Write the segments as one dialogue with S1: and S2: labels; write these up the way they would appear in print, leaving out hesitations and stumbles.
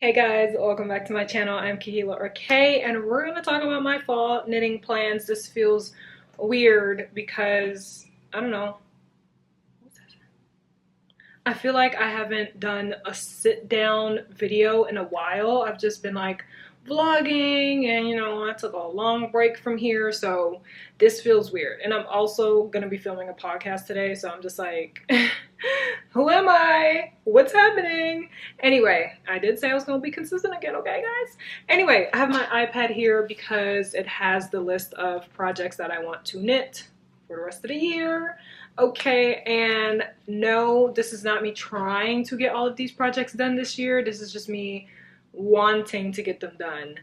S1: Hey guys, welcome back to my channel. I'm Kahila or Kay, and we're gonna talk about my fall knitting plans. This feels weird because I don't know. I feel like I haven't done a sit down video in a while. I've just been like vlogging and I took a long break from here, so this feels weird. And I'm also gonna be filming a podcast today, so I'm just like who am I? What's happening? Anyway, I did say I was gonna be consistent again, okay guys? Anyway, I have my iPad here because it has the list of projects that I want to knit for the rest of the year. Okay, and no, this is not me trying to get all of these projects done this year. This is just me wanting to get them done,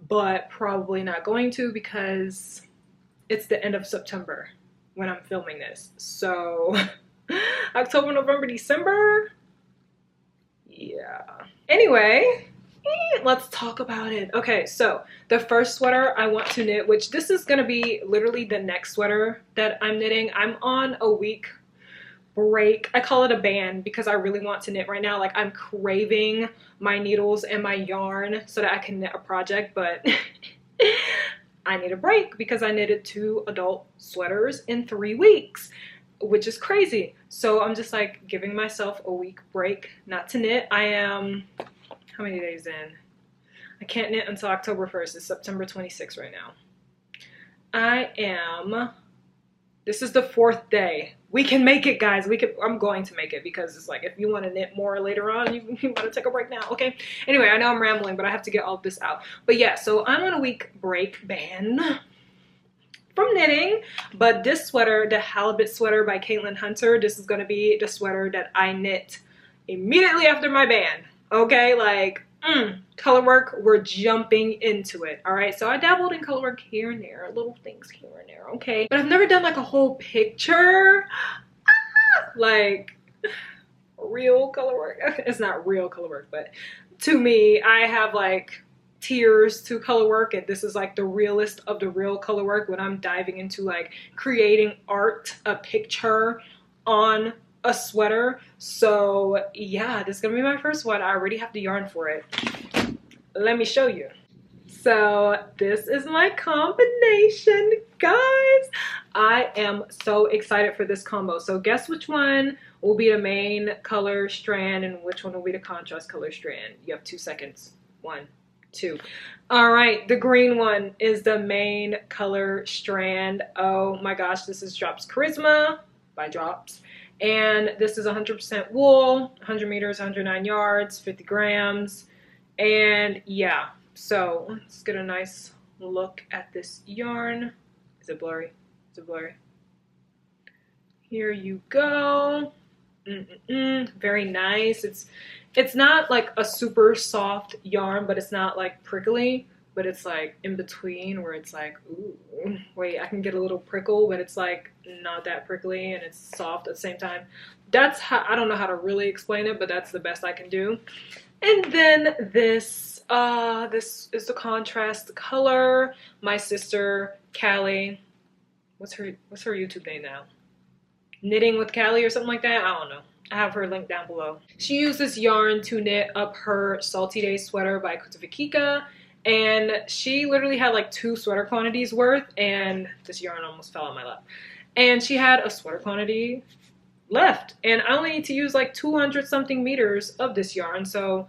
S1: but probably not going to because it's the end of September when I'm filming this. So October, November, December. Yeah. Anyway, let's talk about it. Okay, so the first sweater I want to knit, which this is gonna be literally the next sweater that I'm knitting. I'm on a week break. I call it a ban because I really want to knit right now. Like, I'm craving my needles and my yarn so that I can knit a project, but I need a break because I knitted 2 adult sweaters in 3 weeks, which is crazy. So I'm just like giving myself a week break not to knit. I am, how many days in? I can't knit until October 1st. It's September 26th right now. This is the 4th day. We can make it, guys. I'm going to make it because it's like, if you want to knit more later on, you want to take a break now, okay? Anyway, I know I'm rambling, but I have to get all of this out. But yeah, so I'm on a week break ban from knitting, but this sweater, the halibut sweater by Caitlin Hunter, this is going to be the sweater that I knit immediately after my ban, okay? Like, color work, we're jumping into it. All right, so I dabbled in color work here and there, little things here and there, okay, but I've never done like a whole picture, like real color work. It's not real color work, but to me, I have like tiers to color work, and this is like the realest of the real color work when I'm diving into like creating art, a picture on a sweater. So yeah, this is gonna be my first one. I already have the yarn for it. Let me show you. So this is my combination, guys. I am so excited for this combo. So guess which one will be the main color strand and which one will be the contrast color strand. You have 2 seconds. 1, 2. All right, the green one is the main color strand. Oh my gosh, this is Drops Charisma by Drops. And this is 100% wool, 100 meters, 109 yards, 50 grams. And yeah, so let's get a nice look at this yarn. Is it blurry? Is it blurry? Here you go. Very nice. It's not like a super soft yarn, but it's not like prickly, but it's like in between where it's like, ooh, wait, I can get a little prickle, but it's like not that prickly and it's soft at the same time. That's how, I don't know how to really explain it, but that's the best I can do. And then this is the contrast color. My sister Callie, what's her YouTube name now? Knitting with Callie or something like that. I don't know. I have her link down below. She used this yarn to knit up her Salty Day sweater by Knitvlog, and she literally had like 2 sweater quantities worth, and this yarn almost fell on my lap. And she had a sweater quantity left, and I only need to use like 200 something meters of this yarn, so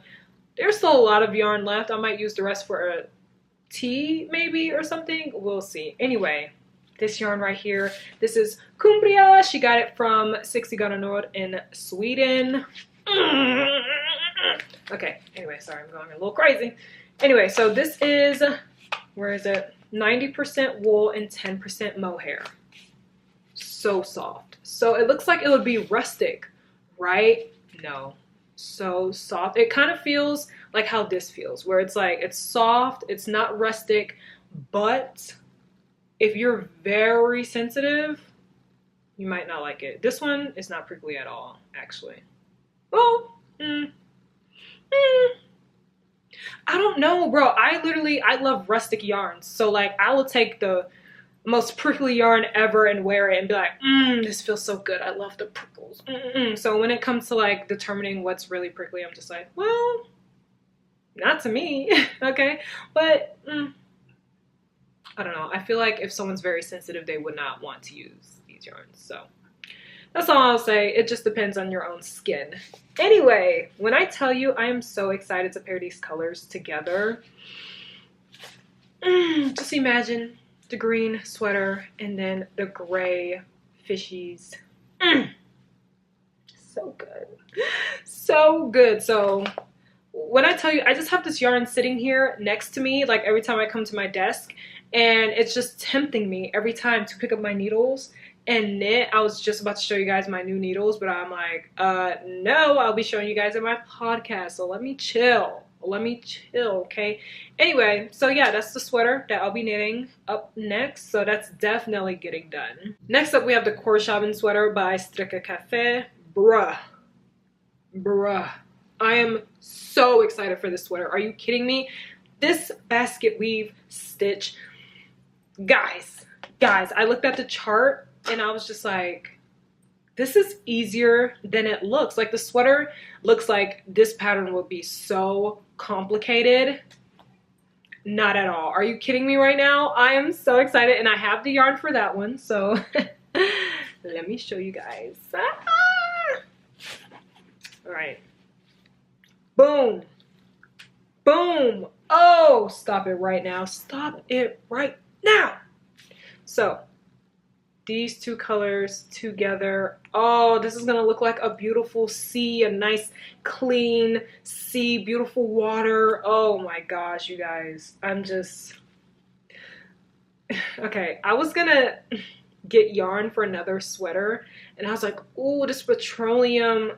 S1: there's still a lot of yarn left. I might use the rest for a tee maybe or something. We'll see. Anyway, this yarn right here, this is Cumbria. She got it from 60 Grader Nord in Sweden. Okay, anyway, sorry, I'm going a little crazy. Anyway, so this is, where is it? 90% wool and 10% mohair. So soft. So it looks like it would be rustic, right? No. So soft. It kind of feels like how this feels, where it's like, it's soft, it's not rustic, but if you're very sensitive, you might not like it. This one is not prickly at all, actually. Well, I don't know, bro. I love rustic yarns. So like, I will take the most prickly yarn ever and wear it and be like, this feels so good. I love the prickles. So when it comes to like determining what's really prickly, I'm just like, well, Not to me. Okay, but I don't know. I feel like if someone's very sensitive, they would not want to use these yarns. So that's all I'll say. It just depends on your own skin. Anyway, when I tell you I am so excited to pair these colors together, just imagine the green sweater and then the gray fishies. So good. So good. So when I tell you, I just have this yarn sitting here next to me, like every time I come to my desk, and it's just tempting me every time to pick up my needles and knit. I was just about to show you guys my new needles, but I'm like, no, I'll be showing you guys in my podcast, so let me chill. Let me chill, okay? Anyway, so yeah, that's the sweater that I'll be knitting up next, so that's definitely getting done. Next up, we have the Korshaven sweater by Stricke Cafe. Bruh. I am so excited for this sweater. Are you kidding me? This basket weave stitch, guys, I looked at the chart and I was just like, this is easier than it looks. Like the sweater looks like this pattern would be so complicated. Not at all. Are you kidding me right now? I am so excited, and I have the yarn for that one, so let me show you guys. All right. Boom. Boom. Oh, stop it right now. Stop it right now. So these two colors together. Oh, this is going to look like a beautiful sea, a nice clean sea, beautiful water. Oh my gosh, you guys. I'm just... Okay, I was going to get yarn for another sweater, and I was like, ooh, this petroleum...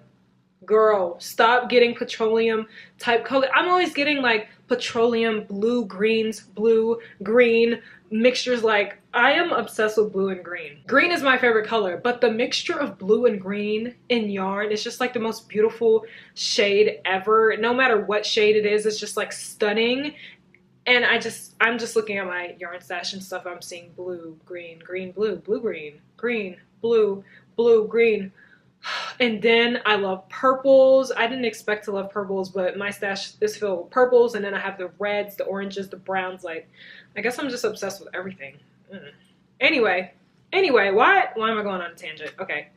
S1: Girl, stop getting petroleum type color. I'm always getting like petroleum blue, greens, blue, green mixtures. Like, I am obsessed with blue and green. Green is my favorite color, but the mixture of blue and green in yarn is just like the most beautiful shade ever. No matter what shade it is, it's just like stunning. And I'm just looking at my yarn stash and stuff. I'm seeing blue, green, green, blue, blue, green, green, blue, blue, green. And then I love purples. I didn't expect to love purples, but my stash is filled with purples. And then I have the reds, the oranges, the browns. Like, I guess I'm just obsessed with everything. Anyway, why am I going on a tangent? Okay.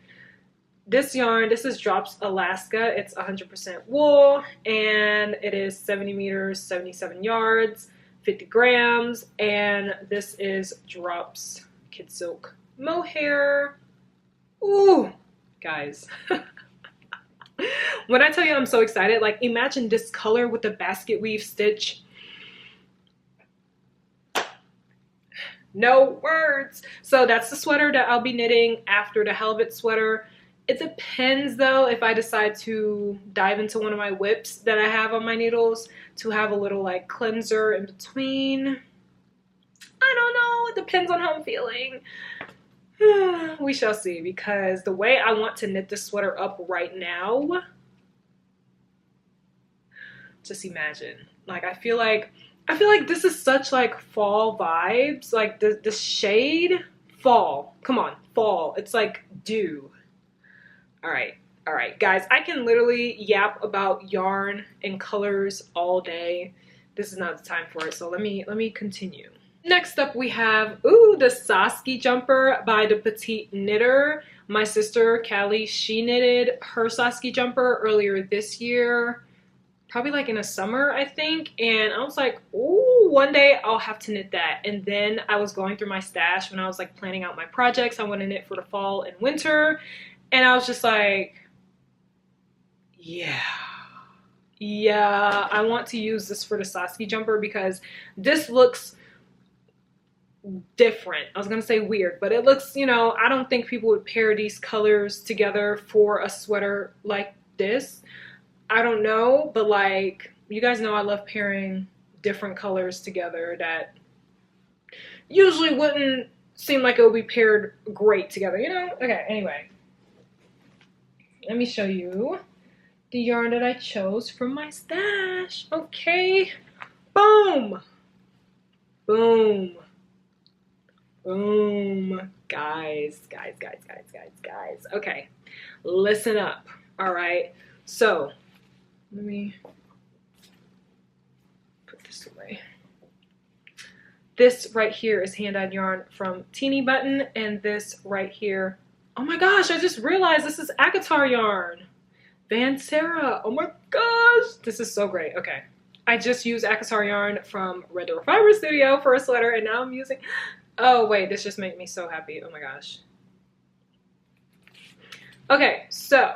S1: This yarn, this is Drops Alaska. It's 100% wool, and it is 70 meters, 77 yards, 50 grams. And this is Drops Kid Silk Mohair. Ooh. Guys, when I tell you I'm so excited, like imagine this color with the basket weave stitch. No words. So that's the sweater that I'll be knitting after the halibut sweater. It depends though if I decide to dive into one of my whips that I have on my needles to have a little like cleanser in between. I don't know. It depends on how I'm feeling. We shall see, because the way I want to knit this sweater up right now, just imagine. Like I feel like this is such like fall vibes. Like the shade, fall. Come on, fall. It's like dew. All right, guys. I can literally yap about yarn and colors all day. This is not the time for it. So let me continue. Next up we have, the Saskia jumper by the Petite Knitter. My sister, Callie, she knitted her Saskia jumper earlier this year. Probably like in the summer, I think. And I was like, ooh, one day I'll have to knit that. And then I was going through my stash when I was like planning out my projects I want to knit for the fall and winter. And I was just like, yeah, I want to use this for the Saskia jumper because this looks different. I was gonna say weird, but it looks, you know, I don't think people would pair these colors together for a sweater like this. I don't know, but like, you guys know I love pairing different colors together that usually wouldn't seem like it would be paired great together, you know? Okay, anyway. Let me show you the yarn that I chose from my stash. Okay. Boom. Boom. Boom. Guys. Okay. Listen up. All right. So, let me this away. This right here is hand-dyed yarn from Teeny Button, and this right here, oh my gosh, I just realized this is Akatar yarn. Van Sarah, oh my gosh, this is so great. Okay, I just used Akatar yarn from Red Door Fiber Studio for a sweater, and now I'm using, oh wait, this just made me so happy, oh my gosh. Okay, so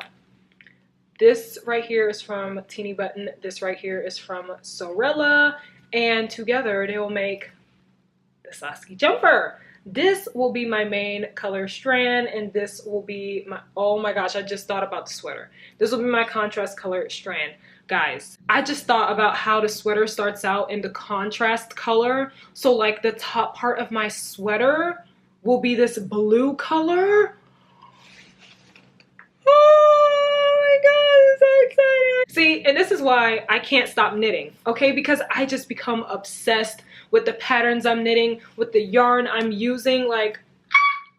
S1: this right here is from Teeny Button, this right here is from Sorella, and together they will make the Saskia jumper. This will be my main color strand, and this will be my, oh my gosh, I just thought about the sweater. This will be my contrast color strand. Guys, I just thought about how the sweater starts out in the contrast color. So like the top part of my sweater will be this blue color. Oh my god, I'm so excited. See, and this is why I can't stop knitting, okay? Because I just become obsessed with the patterns I'm knitting, with the yarn I'm using. Like,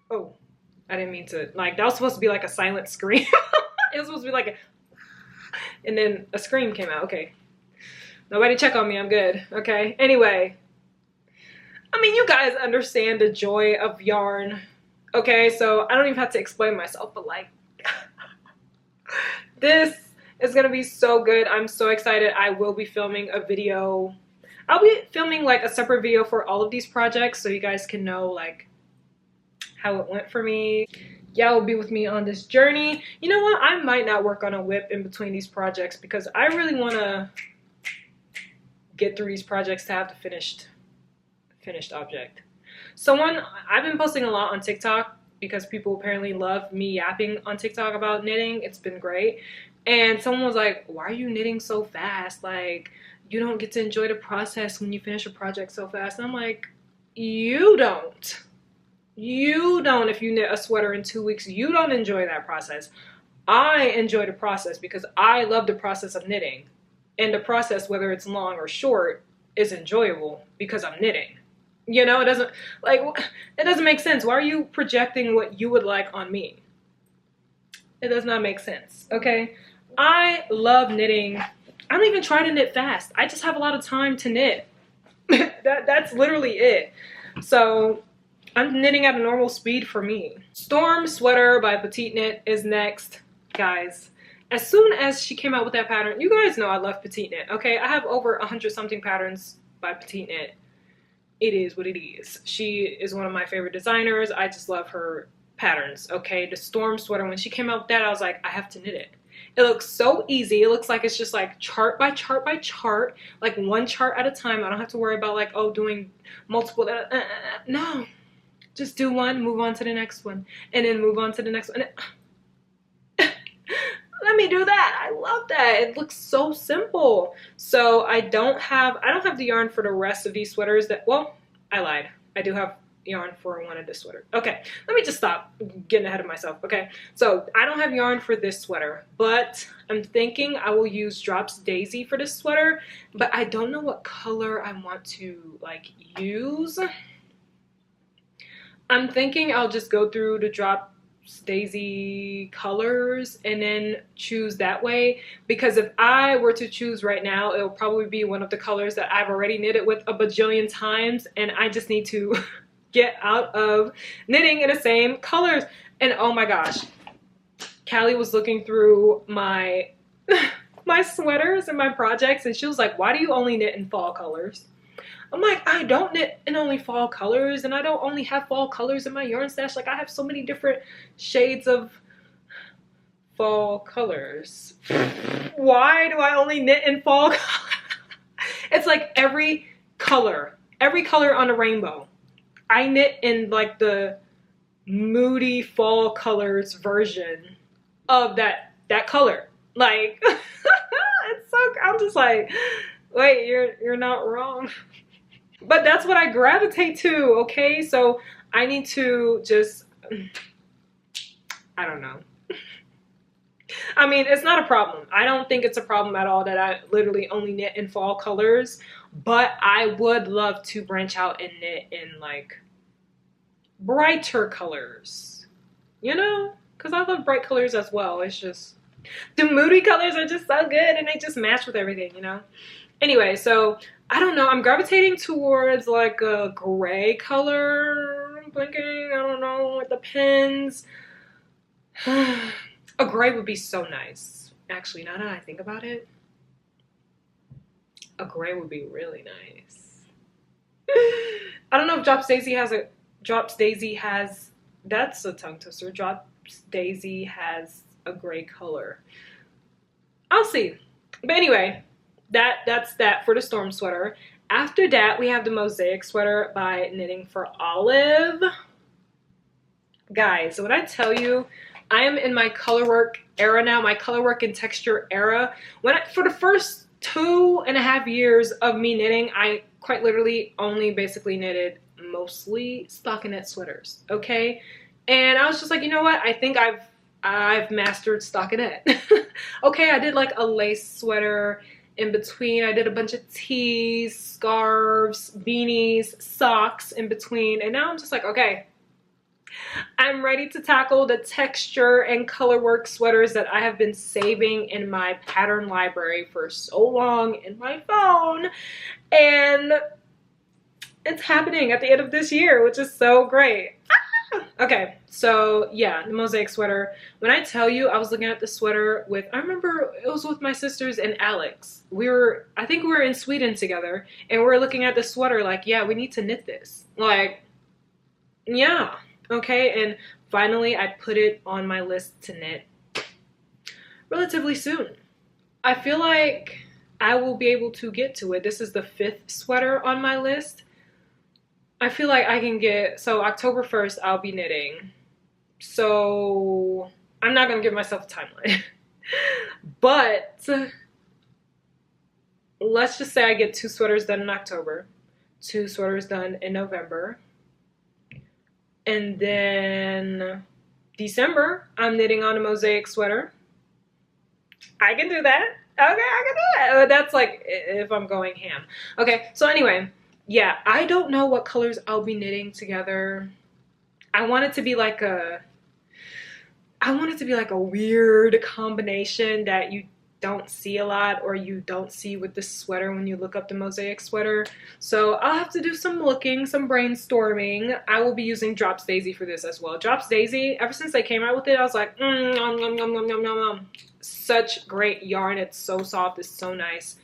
S1: oh, I didn't mean to, like, that was supposed to be like a silent scream. It was supposed to be like a, and then a scream came out. Okay, nobody check on me, I'm good. Okay, anyway, I mean, you guys understand the joy of yarn, okay? So I don't even have to explain myself, but like, this is gonna be so good. I'm so excited. I will be filming a video. I'll be filming like a separate video for all of these projects so you guys can know like how it went for me. Y'all will be with me on this journey. You know what? I might not work on a whip in between these projects because I really want to get through these projects to have the finished object. I've been posting a lot on TikTok because people apparently love me yapping on TikTok about knitting. It's been great. And someone was like, why are you knitting so fast? Like, you don't get to enjoy the process when you finish a project so fast. And I'm like, you don't. You don't. If you knit a sweater in 2 weeks, you don't enjoy that process. I enjoy the process because I love the process of knitting. And the process, whether it's long or short, is enjoyable because I'm knitting. You know, it doesn't make sense. Why are you projecting what you would like on me? It does not make sense, okay? I love knitting. I don't even try to knit fast. I just have a lot of time to knit. That's literally it. So I'm knitting at a normal speed for me. Storm Sweater by Petite Knit is next, guys. As soon as she came out with that pattern, you guys know I love Petite Knit, okay? I have over 100 something patterns by Petite Knit. It is what it is. She is one of my favorite designers. I just love her patterns, okay? The Storm Sweater, when she came out with that, I was like, I have to knit it. It looks so easy. It looks like it's just like chart by chart by chart, like one chart at a time. I don't have to worry about like, oh, doing multiple. No, just do one, move on to the next one, and then move on to the next one. Let me do that. I love that. It looks so simple. So I don't have the yarn for the rest of these sweaters. Well, I lied. I do have yarn for one of this sweater. Okay, let me just stop getting ahead of myself. Okay, so I don't have yarn for this sweater, but I'm thinking I will use Drops Daisy for this sweater, but I don't know what color I want to like use. I'm thinking I'll just go through the Drops Daisy colors and then choose that way, because if I were to choose right now, it'll probably be one of the colors that I've already knitted with a bajillion times, and I just need to get out of knitting in the same colors. And oh my gosh, Callie was looking through my my sweaters and my projects, and she was like, why do you only knit in fall colors? I'm like, I don't knit in only fall colors, and I don't only have fall colors in my yarn stash. Like, I have so many different shades of fall colors. Why do I only knit in fall colors? It's like every color on the rainbow, I knit in like the moody fall colors version of that color. Like, it's so, I'm just like, wait, you're not wrong. But that's what I gravitate to, okay? So I need to just, I don't know. I mean, it's not a problem. I don't think it's a problem at all that I literally only knit in fall colors, but I would love to branch out and knit in like brighter colors, you know? Because I love bright colors as well. It's just, the moody colors are just so good and they just match with everything, you know? Anyway, so I don't know, I'm gravitating towards like a gray color. I'm thinking, I don't know, it depends. A gray would be so nice. Actually, now that I think about it, a gray would be really nice. I don't know if that's a tongue twister. Drops Daisy has a gray color. I'll see. But anyway, that's that for the storm sweater. After that, we have the mosaic sweater by Knitting for Olive. Guys, when I tell you, I am in my colorwork era now, my colorwork and texture era. For the first 2.5 years of me knitting, I quite literally only basically knitted mostly stockinette sweaters, okay? And I was just like, you know what? I think I've mastered stockinette. Okay, I did like a lace sweater in between. I did a bunch of tees, scarves, beanies, socks in between. And now I'm just like, okay, I'm ready to tackle the texture and colorwork sweaters that I have been saving in my pattern library for so long in my phone. And it's happening at the end of this year, which is so great. Okay, so yeah, the mosaic sweater. When I tell you, I was looking at the sweater with, I remember it was with my sisters and Alex. I think we were in Sweden together, and we were looking at the sweater like, yeah, we need to knit this. Like, yeah, okay, and finally I put it on my list to knit relatively soon. I feel like I will be able to get to it. This is the 5th sweater on my list. I feel like I can get, so October 1st, I'll be knitting. So I'm not going to give myself a timeline. But let's just say I get 2 sweaters done in October, 2 sweaters done in November. And then December, I'm knitting on a mosaic sweater. I can do that. Okay, I can do that. That's like if I'm going ham. Okay, so anyway. Yeah, I don't know what colors I'll be knitting together. I want it to be like a weird combination that you don't see a lot, or you don't see with this sweater when you look up the mosaic sweater. So I'll have to do some looking, some brainstorming. I will be using Drops Daisy for this as well. Drops Daisy, ever since they came out with it, I was like, nom, nom, nom, nom, nom, nom. Such great yarn. It's so soft. It's so nice.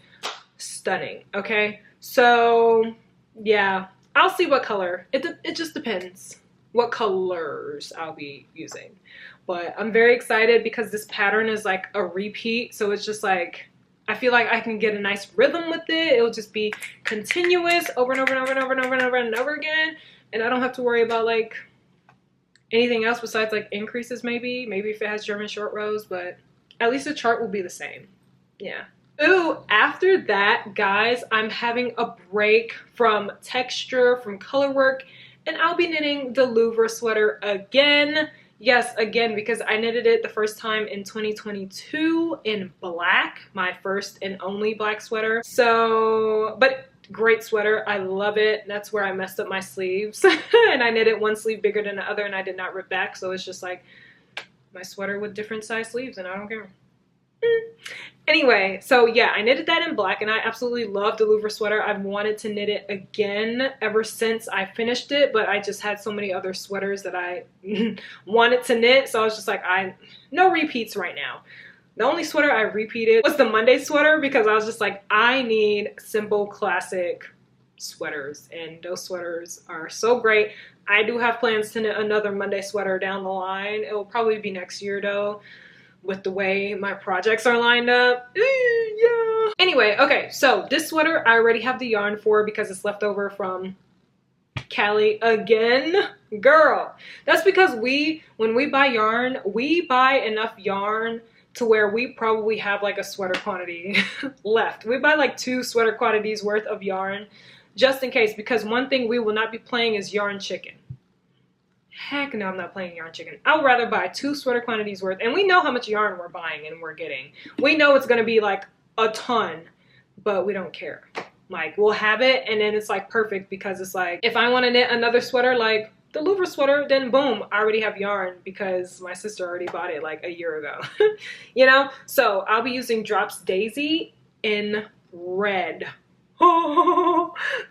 S1: Stunning. Okay, so yeah, I'll see what color. It just depends what colors I'll be using. But I'm very excited because this pattern is like a repeat. So it's just like, I feel like I can get a nice rhythm with it. It'll just be continuous over and over and over and over and over and over and over again. And I don't have to worry about like anything else besides like increases maybe. Maybe if it has German short rows, but at least the chart will be the same. Yeah. Ooh, after that, guys, I'm having a break from texture, from color work, and I'll be knitting the Louvre sweater again. Yes, again, because I knitted it the first time in 2022 in black, my first and only black sweater. So, but great sweater. I love it. That's where I messed up my sleeves. And I knitted one sleeve bigger than the other, and I did not rip back. So it's just like my sweater with different size sleeves, and I don't care. Anyway, so yeah, I knitted that in black, and I absolutely love the Louvre sweater. I've wanted to knit it again ever since I finished it, but I just had so many other sweaters that I wanted to knit, so I was just like, no repeats right now. The only sweater I repeated was the Monday sweater, because I was just like, I need simple, classic sweaters, and those sweaters are so great. I do have plans to knit another Monday sweater down the line. It will probably be next year though, with the way my projects are lined up. Yeah. Anyway, okay, so this sweater I already have the yarn for because it's left over from Callie again. Girl, that's because when we buy yarn, we buy enough yarn to where we probably have like a sweater quantity left. We buy like 2 sweater quantities worth of yarn just in case, because one thing we will not be playing is yarn chicken. Heck no, I'm not playing yarn chicken. I would rather buy 2 sweater quantities worth, and we know how much yarn we're buying and we're getting. We know it's going to be like a ton, but we don't care. Like, we'll have it, and then it's like perfect, because it's like, if I want to knit another sweater like the Louvre sweater, then boom, I already have yarn because my sister already bought it like a year ago. You know? So I'll be using Drops Daisy in red.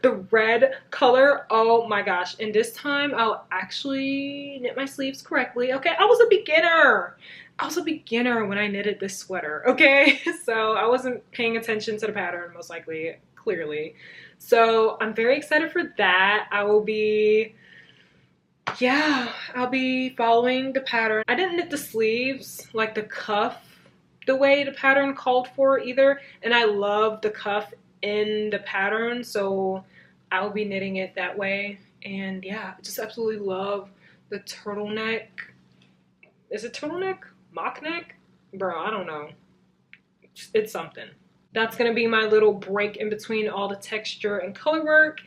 S1: the red color. Oh my gosh. And this time I'll actually knit my sleeves correctly. Okay, I was a beginner. I was a beginner when I knitted this sweater, okay? So I wasn't paying attention to the pattern, most likely, clearly. So I'm very excited for that. I'll be following the pattern. I didn't knit the sleeves, like the cuff, the way the pattern called for either. And I love the cuff in the pattern, so I'll be knitting it that way. And yeah, I just absolutely love the turtleneck. Is it turtleneck? Mock neck? Bro, I don't know. It's something. That's gonna be my little break in between all the texture and color work,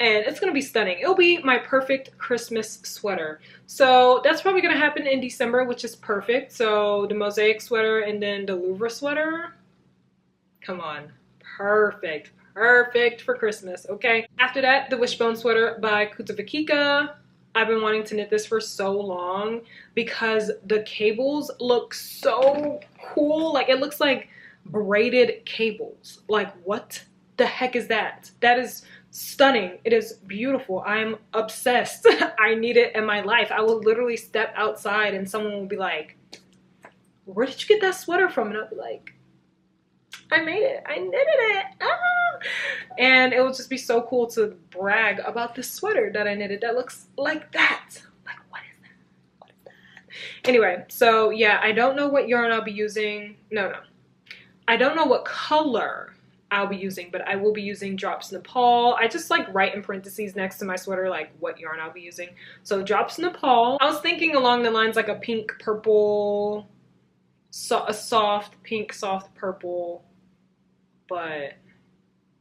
S1: and it's gonna be stunning. It'll be my perfect Christmas sweater. So that's probably gonna happen in December, which is perfect. So the mosaic sweater and then the Louvre sweater. Come on. Perfect. Perfect for Christmas, okay? After that, the wishbone sweater by knitvlog. I've been wanting to knit this for so long because the cables look so cool. Like, it looks like braided cables. Like, what the heck is that? That is stunning. It is beautiful. I'm obsessed. I need it in my life. I will literally step outside and someone will be like, where did you get that sweater from? And I'll be like, I made it. I knitted it. Ah! And it will just be so cool to brag about this sweater that I knitted that looks like that. Like, what is that? What is that? Anyway, so yeah, I don't know what yarn I'll be using. No. I don't know what color I'll be using, but I will be using Drops Nepal. I just like write in parentheses next to my sweater like what yarn I'll be using. So Drops Nepal. I was thinking along the lines like a pink purple, a soft pink, soft purple, but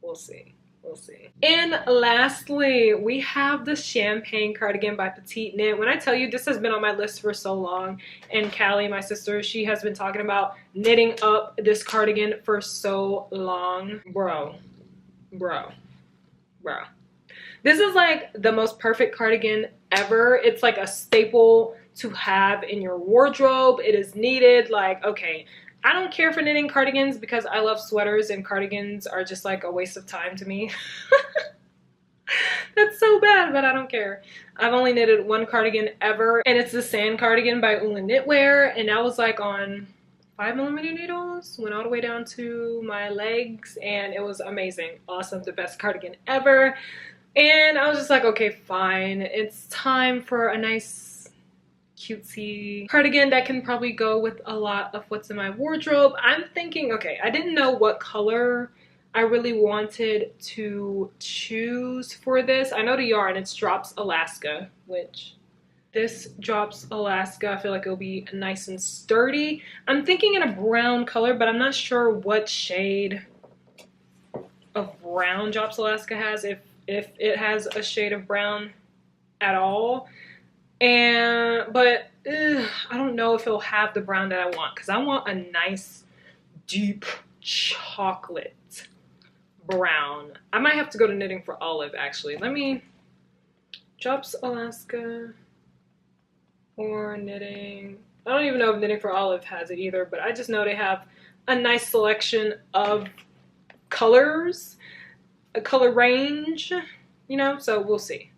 S1: we'll see. We'll see. And lastly, we have the Champagne cardigan by Petite Knit. When I tell you, this has been on my list for so long, and Callie, my sister, she has been talking about knitting up this cardigan for so long. Bro. This is like the most perfect cardigan ever. It's like a staple to have in your wardrobe. It is needed. Like, okay, I don't care for knitting cardigans because I love sweaters, and cardigans are just like a waste of time to me. That's so bad, but I don't care. I've only knitted one cardigan ever, and it's the Sand cardigan by Ulla Knitwear, and that was like on 5mm needles, went all the way down to my legs, and it was amazing. Awesome, the best cardigan ever. And I was just like, okay, fine. It's time for a nice cutesy cardigan that can probably go with a lot of what's in my wardrobe. I'm thinking, okay, I didn't know what color I really wanted to choose for this. I know the yarn, it's Drops Alaska, which this Drops Alaska, I feel like it'll be nice and sturdy. I'm thinking in a brown color, but I'm not sure what shade of brown Drops Alaska has, if it has a shade of brown at all. But I don't know if it'll have the brown that I want, because I want a nice deep chocolate brown. I might have to go to Knitting for Olive, actually. Let me Drops Alaska or Knitting. I don't even know if Knitting for Olive has it either, but I just know they have a nice selection of colors, a color range, you know, so we'll see.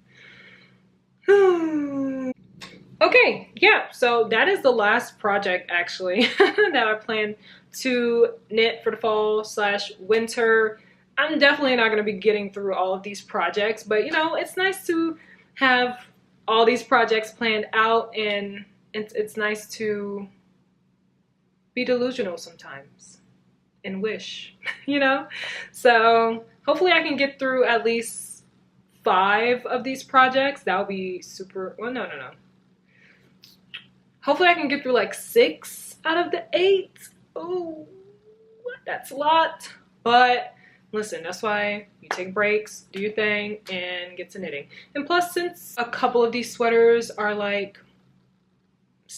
S1: Okay, yeah, so that is the last project actually that I plan to knit for the fall / winter. I'm definitely not going to be getting through all of these projects, but you know, it's nice to have all these projects planned out, and it's nice to be delusional sometimes and wish, you know? So hopefully I can get through at least 5 of these projects. That would be super, well, no. Hopefully I can get through like 6 out of the 8. Oh, that's a lot. But listen, that's why you take breaks, do your thing, and get to knitting. And plus, since a couple of these sweaters are like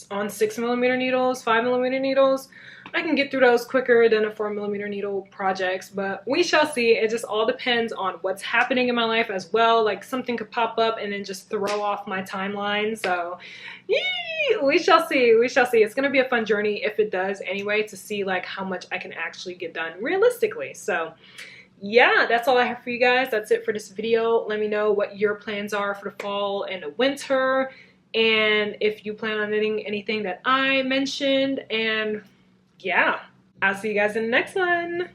S1: on 6mm needles, 5mm needles, I can get through those quicker than a 4mm needle projects, but we shall see. It just all depends on what's happening in my life as well. Like something could pop up and then just throw off my timeline. So we shall see. We shall see. It's going to be a fun journey if it does anyway, to see like how much I can actually get done realistically. So yeah, that's all I have for you guys. That's it for this video. Let me know what your plans are for the fall and the winter, and if you plan on knitting anything that I mentioned. And yeah, I'll see you guys in the next one.